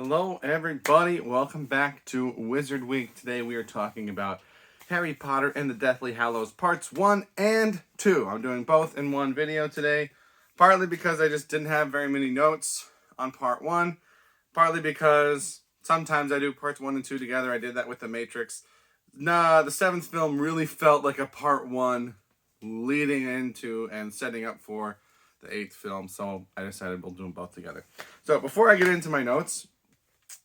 Hello, everybody. Welcome back to Wizard Week. Today we are talking about Harry Potter and the Deathly Hallows Parts 1 and 2. I'm doing both in one video today, partly because I just didn't have very many notes on Part 1, partly because sometimes I do Parts 1 and 2 together. I did that with The Matrix. The seventh film really felt like a Part 1 leading into and setting up for the eighth film, so I decided we'll do them both together. So before I get into my notes,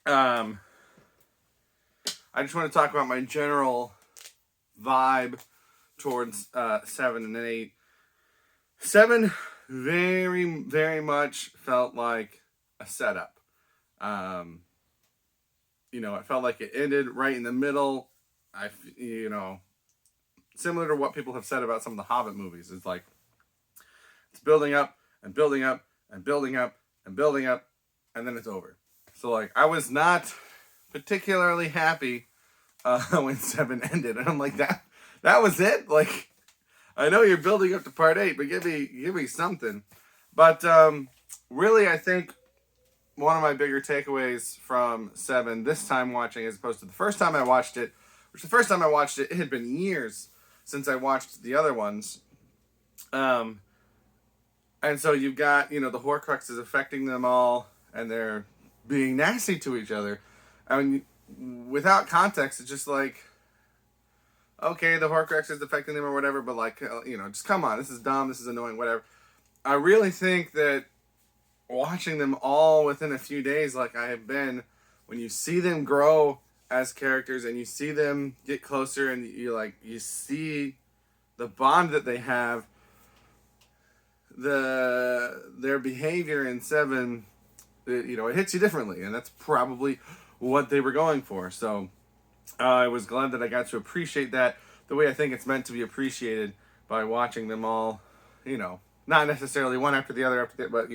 I just want to talk about my general vibe towards 7 and 8. 7 very, very much felt like a setup. It felt like it ended right in the middle. Similar to what people have said about some of the Hobbit movies. It's like, it's building up and building up and building up and building up, and then it's over. So, like, I was not particularly happy when 7 ended. And I'm like, that was it? Like, I know you're building up to Part 8, but give me something. But really, I think one of my bigger takeaways from 7 this time watching, as opposed to the first time I watched it, which the first time I watched it, it had been years since I watched the other ones. And so you've got, the Horcruxes affecting them all, and they're being nasty to each other. I mean, without context, it's just like, okay, the Horcrux is affecting them or whatever, but like, just come on, this is dumb, this is annoying, whatever. I really think that watching them all within a few days, like I have been, when you see them grow as characters and you see them get closer and you see the bond that they have, their behavior in 7, it hits you differently, and that's probably what they were going for. So I was glad that I got to appreciate that the way I think it's meant to be appreciated, by watching them all, not necessarily one after the other, but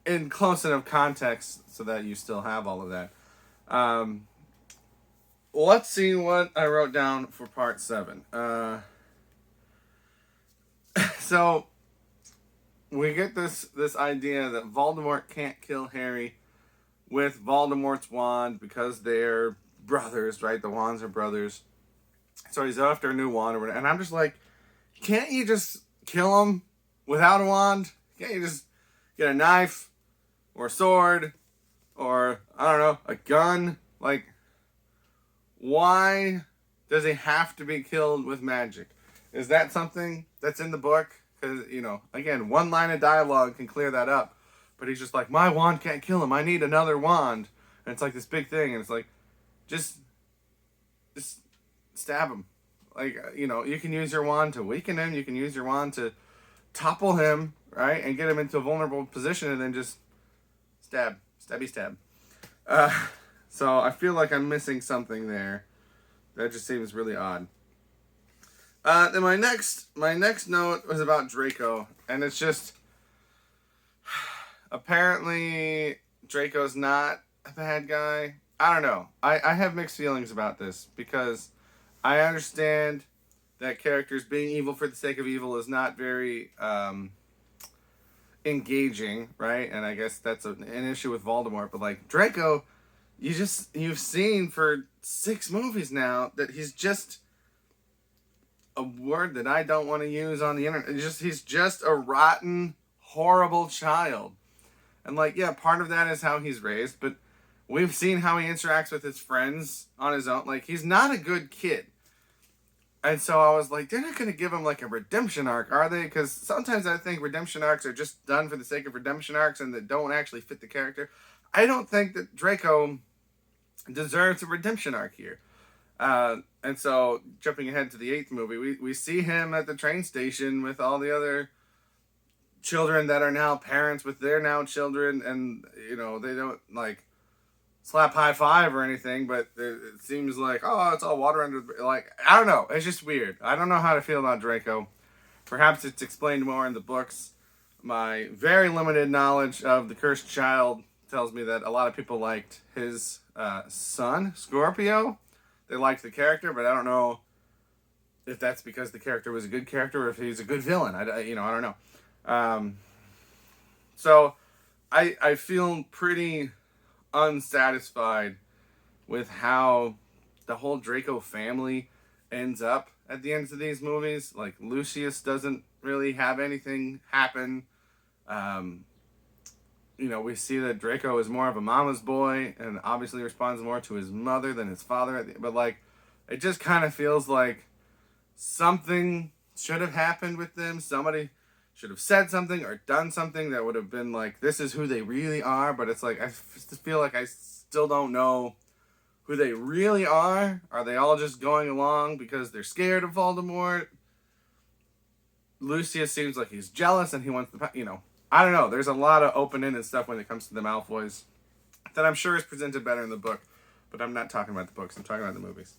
in close enough context so that you still have all of that. Let's see what I wrote down for Part 7. So we get this idea that Voldemort can't kill Harry with Voldemort's wand because they're brothers, right? The wands are brothers. So he's after a new wand or whatever. And I'm just like, can't you just kill him without a wand? Can't you just get a knife or a sword or, I don't know, a gun? Like, why does he have to be killed with magic? Is that something that's in the book? Because, again, one line of dialogue can clear that up. But he's just like, my wand can't kill him. I need another wand. And it's like this big thing. And it's like, just stab him. Like, you can use your wand to weaken him. You can use your wand to topple him, right? And get him into a vulnerable position and then just stab. Stabby stab. So I feel like I'm missing something there. That just seems really odd. Then my next note was about Draco, and it's just, apparently Draco's not a bad guy. I don't know. I have mixed feelings about this, because I understand that characters being evil for the sake of evil is not very engaging, right? And I guess that's an issue with Voldemort, but like Draco, you've seen for 6 movies now that he's just a word that I don't want to use on the internet. He's just a rotten, horrible child. And like, yeah, part of that is how he's raised, but we've seen how he interacts with his friends on his own. Like, he's not a good kid. And so I was like, they're not going to give him like a redemption arc, are they? Because sometimes I think redemption arcs are just done for the sake of redemption arcs and that don't actually fit the character. I don't think that Draco deserves a redemption arc here. And so, jumping ahead to the 8th movie, we see him at the train station with all the other children that are now parents with their now children, and, they don't, like, slap high five or anything, but it seems like, oh, it's all water under the... Like, I don't know. It's just weird. I don't know how to feel about Draco. Perhaps it's explained more in the books. My very limited knowledge of The Cursed Child tells me that a lot of people liked his son, Scorpio. They liked the character, but I don't know if that's because the character was a good character or if he's a good villain. I don't know. So I feel pretty unsatisfied with how the whole Draco family ends up at the ends of these movies. Like, Lucius doesn't really have anything happen. Um, we see that Draco is more of a mama's boy and obviously responds more to his mother than his father. But, like, it just kind of feels like something should have happened with them. Somebody should have said something or done something that would have been like, this is who they really are. But it's like, I just feel like I still don't know who they really are. Are they all just going along because they're scared of Voldemort? Lucius seems like he's jealous and he wants the, I don't know. There's a lot of open-ended stuff when it comes to the Malfoys that I'm sure is presented better in the book. But I'm not talking about the books. I'm talking about the movies.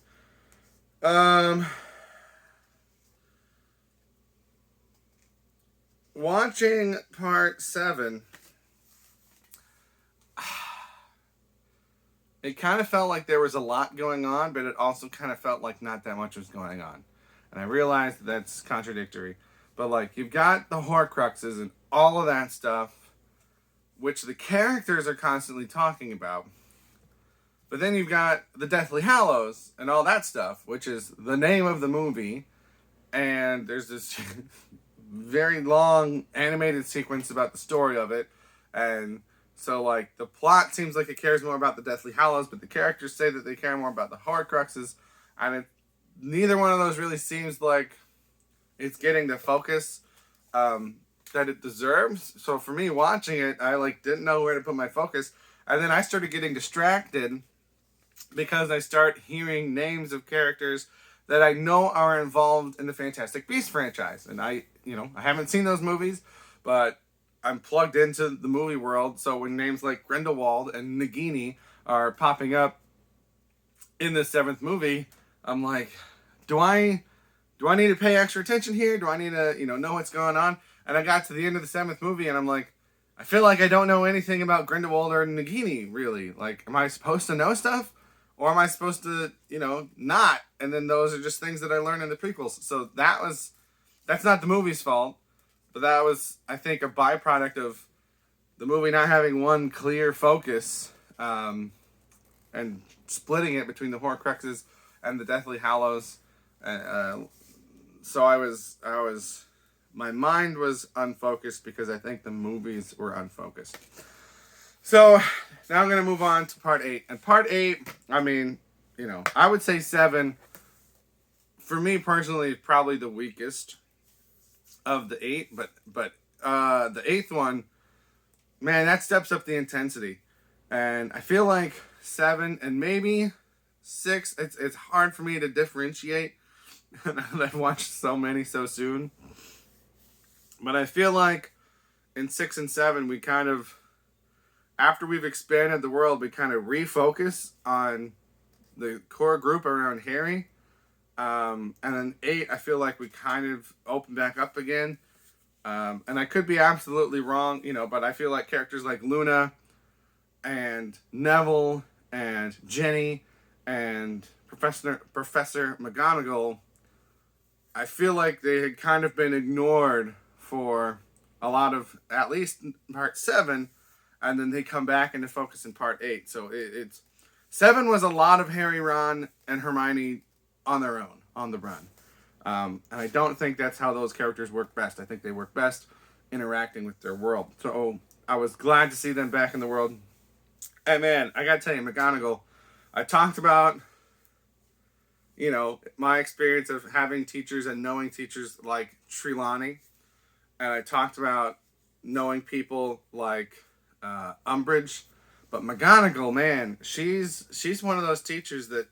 Watching part 7, it kind of felt like there was a lot going on, but it also kind of felt like not that much was going on. And I realized that's contradictory. But, like, you've got the Horcruxes and all of that stuff, which the characters are constantly talking about. But then you've got the Deathly Hallows and all that stuff, which is the name of the movie. And there's this very long animated sequence about the story of it. And so, like, the plot seems like it cares more about the Deathly Hallows, but the characters say that they care more about the Horcruxes. And neither one of those really seems like it's getting the focus that it deserves. So for me, watching it, I, like, didn't know where to put my focus. And then I started getting distracted because I start hearing names of characters that I know are involved in the Fantastic Beasts franchise. And I haven't seen those movies, but I'm plugged into the movie world. So when names like Grindelwald and Nagini are popping up in the 7th movie, I'm like, do I need to pay extra attention here? Do I need to, know what's going on? And I got to the end of the 7th movie and I'm like, I feel like I don't know anything about Grindelwald or Nagini, really. Like, am I supposed to know stuff? Or am I supposed to, not? And then those are just things that I learned in the prequels. So that's not the movie's fault. But that was, I think, a byproduct of the movie not having one clear focus and splitting it between the Horcruxes and the Deathly Hallows. So my mind was unfocused because I think the movies were unfocused. So now I'm going to move on to part 8. And part 8, I mean, I would say 7, for me personally, is probably the weakest of the 8. But the 8th one, man, that steps up the intensity. And I feel like 7 and maybe 6, it's hard for me to differentiate. I've watched so many so soon. But I feel like in 6 and 7, we kind of, after we've expanded the world, we kind of refocus on the core group around Harry. And then 8, I feel like we kind of open back up again. And I could be absolutely wrong, but I feel like characters like Luna and Neville and Jenny and Professor McGonagall, I feel like they had kind of been ignored for a lot of, at least part 7, and then they come back into focus in part 8. So it's 7 was a lot of Harry, Ron, and Hermione on their own, on the run. And I don't think that's how those characters work best. I think they work best interacting with their world. So I was glad to see them back in the world. And man, I gotta tell you, McGonagall, I talked about, my experience of having teachers and knowing teachers like Trelawney. And I talked about knowing people like Umbridge. But McGonagall, man, she's one of those teachers that,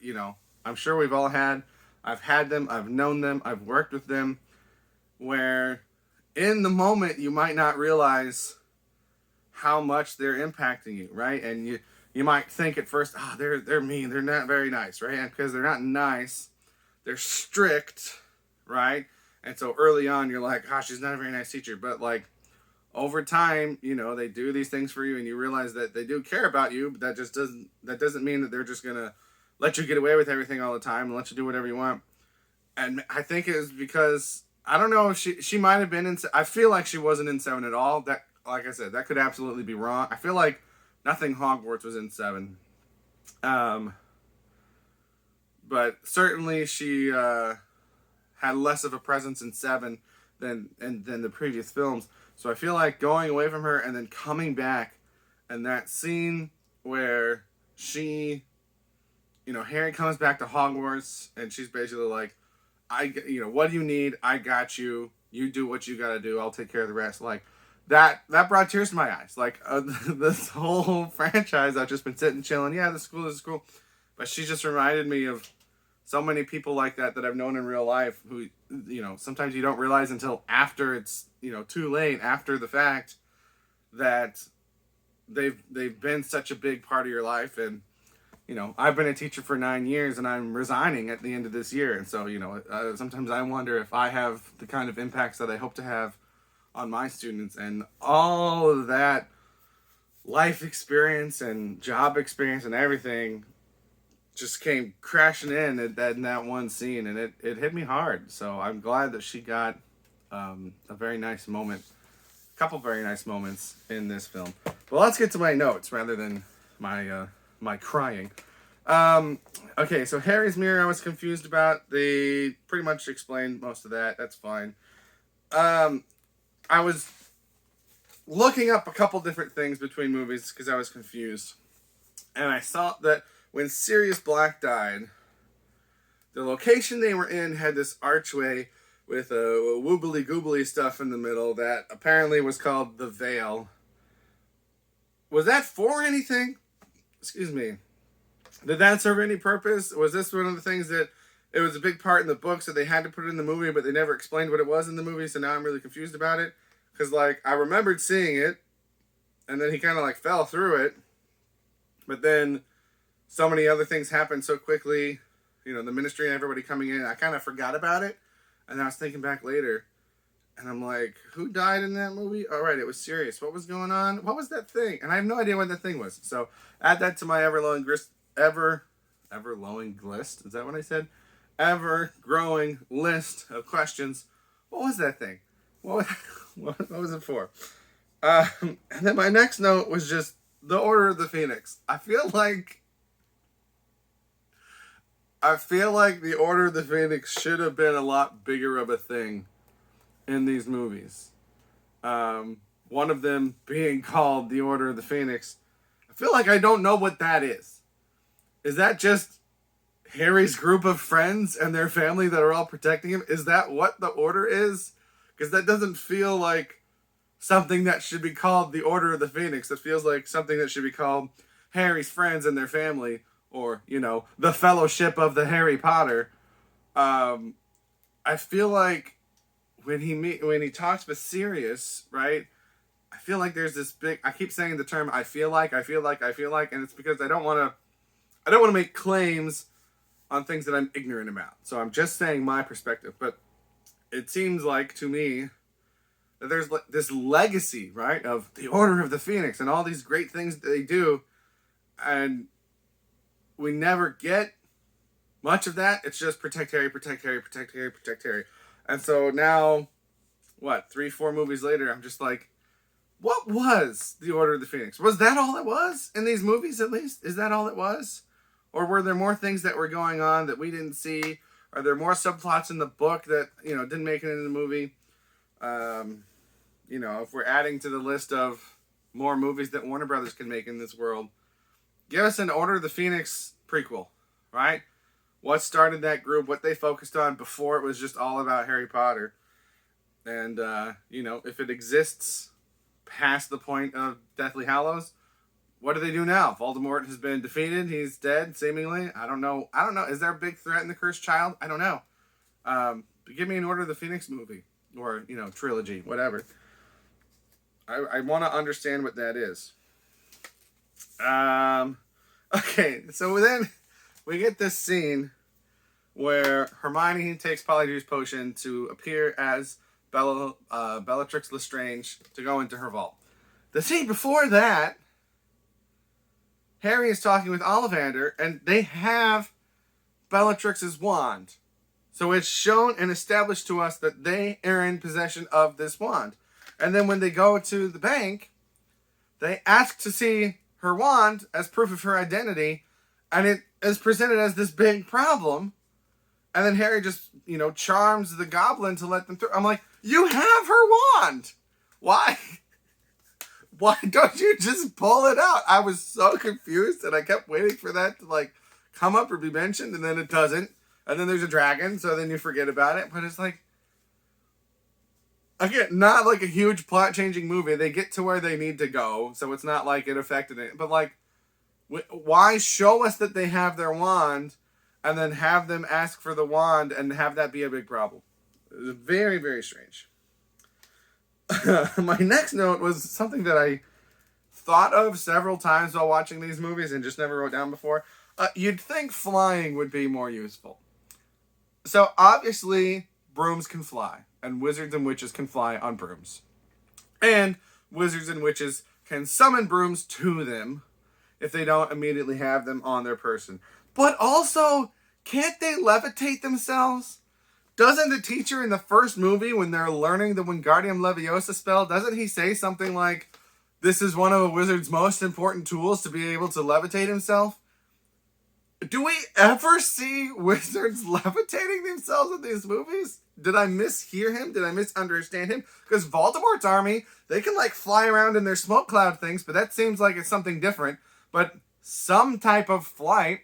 I'm sure we've all had. I've had them, I've known them, I've worked with them, where in the moment you might not realize how much they're impacting you, right? And you might think at first, they're mean, they're not very nice, right? And because they're not nice, they're strict, right? And so early on you're like, gosh, she's not a very nice teacher. But like over time, they do these things for you and you realize that they do care about you, but that doesn't mean that they're just gonna let you get away with everything all the time and let you do whatever you want. And I think it was because, I don't know if she might have been in, I feel like she wasn't in 7 at all. That, like I said, that could absolutely be wrong. I feel like Nothing Hogwarts was in 7. But certainly she had less of a presence in 7 than the previous films. So I feel like going away from her and then coming back, and that scene where she, Harry comes back to Hogwarts and she's basically like, what do you need? I got you. You do what you got to do. I'll take care of the rest. Like that brought tears to my eyes. Like this whole franchise, I've just been sitting chilling. Yeah, this is cool. But she just reminded me of so many people like that I've known in real life who, sometimes you don't realize until after it's, too late, after the fact, that they've been such a big part of your life. And, I've been a teacher for 9 years and I'm resigning at the end of this year. And so, sometimes I wonder if I have the kind of impacts that I hope to have on my students, and all of that life experience and job experience and everything just came crashing in that one scene, and it hit me hard. So I'm glad that she got a very nice moment, a couple very nice moments in this film. But let's get to my notes rather than my crying. Okay, so Harry's mirror I was confused about. They pretty much explained most of that. That's fine. I was looking up a couple different things between movies because I was confused. And I saw that when Sirius Black died, the location they were in had this archway with a woobly goobly stuff in the middle that apparently was called the Veil. Was that for anything? Excuse me. Did that serve any purpose? Was this one of the things that it was a big part in the book, so they had to put it in the movie, but they never explained what it was in the movie, so now I'm really confused about it. Because, I remembered seeing it, and then he kind of, fell through it. But then so many other things happened so quickly. The ministry and everybody coming in, I kind of forgot about it. And I was thinking back later, and I'm like, who died in that movie? Oh, right, it was Sirius. What was going on? What was that thing? And I have no idea what that thing was. So add that to my ever-growing list. Is that what I said? Ever-growing list of questions. What was that thing? What was it for? And then my next note was just the Order of the Phoenix. I feel like the Order of the Phoenix should have been a lot bigger of a thing in these movies. One of them being called the Order of the Phoenix. I feel like I don't know what that is. Is that just Harry's group of friends and their family that are all protecting him? Is that what the Order is? Because that doesn't feel like something that should be called the Order of the Phoenix. It feels like something that should be called Harry's friends and their family, or, the Fellowship of the Harry Potter. I feel like when he talks with Sirius, right? I feel like there's this big. I keep saying the term I feel like, and it's because I don't want to make claims on things that I'm ignorant about. So I'm just saying my perspective, but it seems like to me that there's this legacy, right, of the Order of the Phoenix and all these great things that they do, and we never get much of that. It's just protect Harry, protect Harry, protect Harry, protect Harry. And so now, 3-4 movies later, I'm just like, what was the Order of the Phoenix? Was that all it was in these movies, at least? Is that all it was? Or were there more things that were going on that we didn't see? Are there more subplots in the book that, didn't make it into the movie? If we're adding to the list of more movies that Warner Brothers can make in this world, give us an Order of the Phoenix prequel, right? What started that group, what they focused on before it was just all about Harry Potter. And, if it exists past the point of Deathly Hallows, what do they do now? Voldemort has been defeated. He's dead, seemingly. I don't know. Is there a big threat in the Cursed Child? I don't know. But give me an Order of the Phoenix movie. Or, trilogy. Whatever. I want to understand what that is. Okay. So then we get this scene where Hermione takes Polydeuce's potion to appear as Bellatrix Lestrange to go into her vault. The scene before that, Harry is talking with Ollivander, and they have Bellatrix's wand. So it's shown and established to us that they are in possession of this wand. And then when they go to the bank, they ask to see her wand as proof of her identity, and it is presented as this big problem. And then Harry just, charms the goblin to let them through. I'm like, you have her wand. Why? Why don't you just pull it out? I was so confused, and I kept waiting for that to, come up or be mentioned, and then it doesn't. And then there's a dragon, so then you forget about it. But it's again, not like a huge plot-changing movie. They get to where they need to go, so it's not like it affected it. But, why show us that they have their wand and then have them ask for the wand and have that be a big problem? It was very, very strange. My next note was something that I thought of several times while watching these movies and just never wrote down before. You'd think flying would be more useful. So, obviously, brooms can fly, and wizards and witches can fly on brooms. And wizards and witches can summon brooms to them if they don't immediately have them on their person. But also, can't they levitate themselves? Doesn't the teacher in the first movie, when they're learning the Wingardium Leviosa spell, doesn't he say something like, this is one of a wizard's most important tools to be able to levitate himself? Do we ever see wizards levitating themselves in these movies? Did I mishear him? Did I misunderstand him? Because Voldemort's army, they can fly around in their smoke cloud things, but that seems like it's something different. But some type of flight,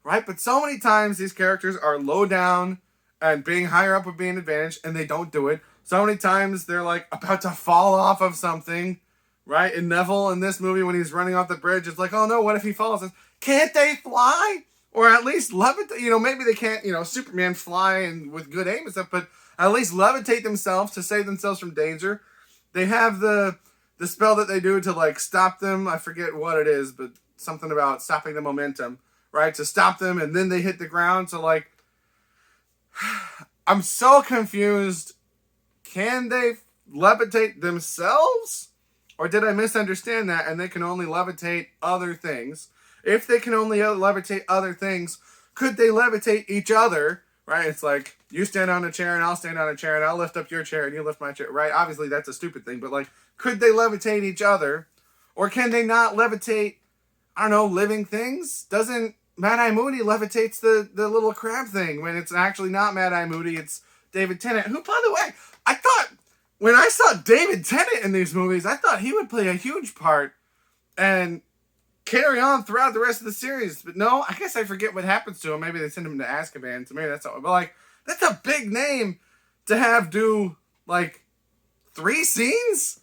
right? But so many times these characters are low down, and being higher up would be an advantage, and they don't do it. So many times they're about to fall off of something, right? And Neville in this movie, when he's running off the bridge, it's oh no, what if he falls? Can't they fly? Or at least levitate? Maybe they can't, Superman fly and with good aim and stuff, but at least levitate themselves to save themselves from danger. They have the spell that they do to stop them. I forget what it is, but something about stopping the momentum, right? To stop them, and then they hit the ground. So I'm so confused. Can they levitate themselves? Or did I misunderstand that and they can only levitate other things? If they can only levitate other things, could they levitate each other? Right? It's you stand on a chair and I'll stand on a chair and I'll lift up your chair and you lift my chair. Right? Obviously that's a stupid thing, but could they levitate each other? Or can they not levitate, I don't know, living things? Doesn't Mad-Eye Moody levitates the little crab thing when it's actually not Mad-Eye Moody, it's David Tennant, who, by the way, I thought, when I saw David Tennant in these movies, I thought he would play a huge part and carry on throughout the rest of the series. But no, I guess I forget what happens to him. Maybe they send him to Azkaban, so maybe that's all. But, that's a big name to have do, 3 scenes?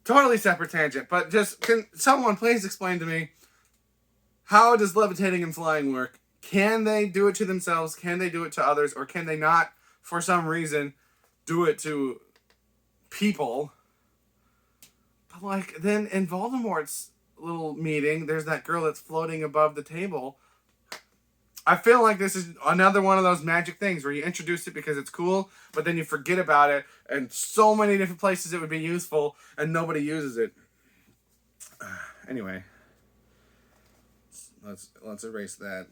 Totally separate tangent, but just, can someone please explain to me, how does levitating and flying work? Can they do it to themselves? Can they do it to others? Or can they not, for some reason, do it to people? But then in Voldemort's little meeting, there's that girl that's floating above the table. I feel like this is another one of those magic things where you introduce it because it's cool, but then you forget about it, and so many different places it would be useful, and nobody uses it. Anyway. Let's erase that.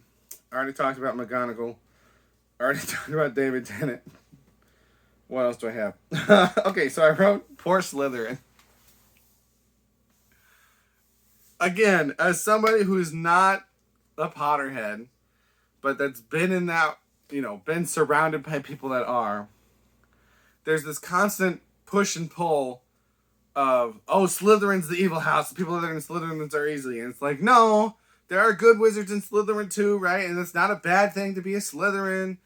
I already talked about McGonagall. I already talked about David Tennant. What else do I have? Okay, so I wrote poor Slytherin. Again, as somebody who's not a Potterhead, but that's been in that, been surrounded by people that are, there's this constant push and pull of, Slytherin's the evil house. The people that are in Slytherins are easy. And it's no, there are good wizards in Slytherin too, right? And it's not a bad thing to be a Slytherin.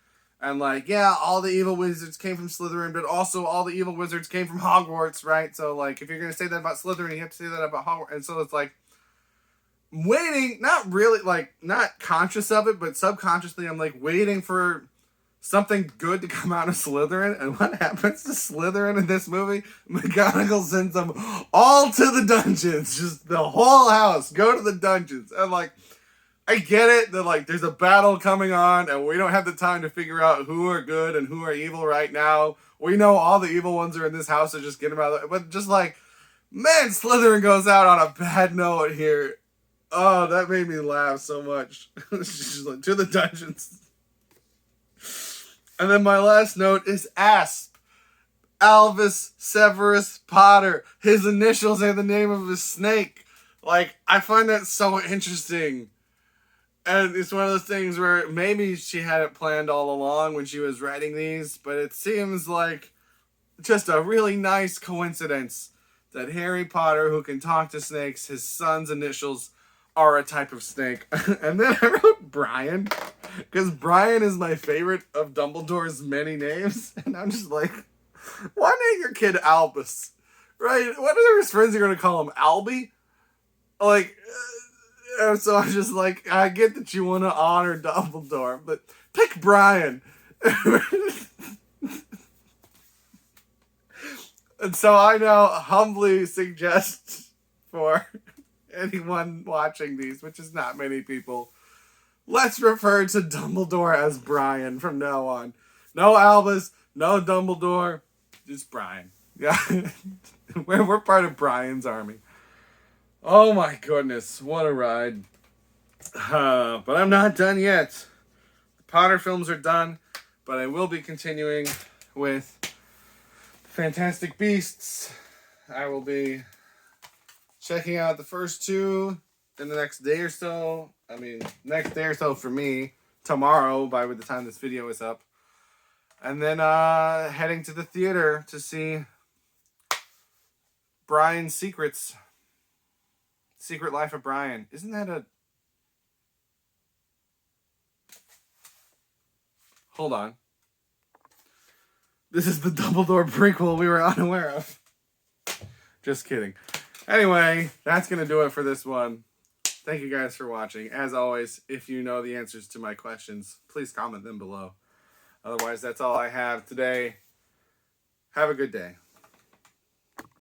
And all the evil wizards came from Slytherin, but also all the evil wizards came from Hogwarts, right? So if you're going to say that about Slytherin, you have to say that about Hogwarts. And so it's waiting, not really, not conscious of it, but subconsciously, I'm waiting for something good to come out of Slytherin. And what happens to Slytherin in this movie? McGonagall sends them all to the dungeons. Just the whole house. Go to the dungeons. And I get it that there's a battle coming on and we don't have the time to figure out who are good and who are evil right now. We know all the evil ones are in this house, so just get them out of it. But just man, Slytherin goes out on a bad note here. Oh, that made me laugh so much. Just to the dungeons. And then my last note is Asp. Albus Severus Potter. His initials are the name of his snake. Like, I find that so interesting. And it's one of those things where maybe she had it planned all along when she was writing these, but it seems like just a really nice coincidence that Harry Potter, who can talk to snakes, his son's initials are a type of snake. And then I wrote Brian, because Brian is my favorite of Dumbledore's many names. And I'm just like, why name your kid Albus? Right? What are his friends are going to call him? Albie? Like, so I'm just like, I get that you want to honor Dumbledore, but pick Brian. And so I now humbly suggest for anyone watching these, which is not many people, let's refer to Dumbledore as Brian from now on. No Albus, no Dumbledore, just Brian. Yeah, we're part of Brian's army. Oh my goodness, what a ride. But I'm not done yet. The Potter films are done, but I will be continuing with Fantastic Beasts. I will be checking out the first two in the next day or so. I mean, next day or so for me. Tomorrow, by the time this video is up. And then heading to the theater to see Brian's Secrets. Secret Life of Brian. Isn't that a... Hold on. This is the Dumbledore prequel we were unaware of. Just kidding. Anyway, that's going to do it for this one. Thank you guys for watching. As always, if you know the answers to my questions, please comment them below. Otherwise, that's all I have today. Have a good day.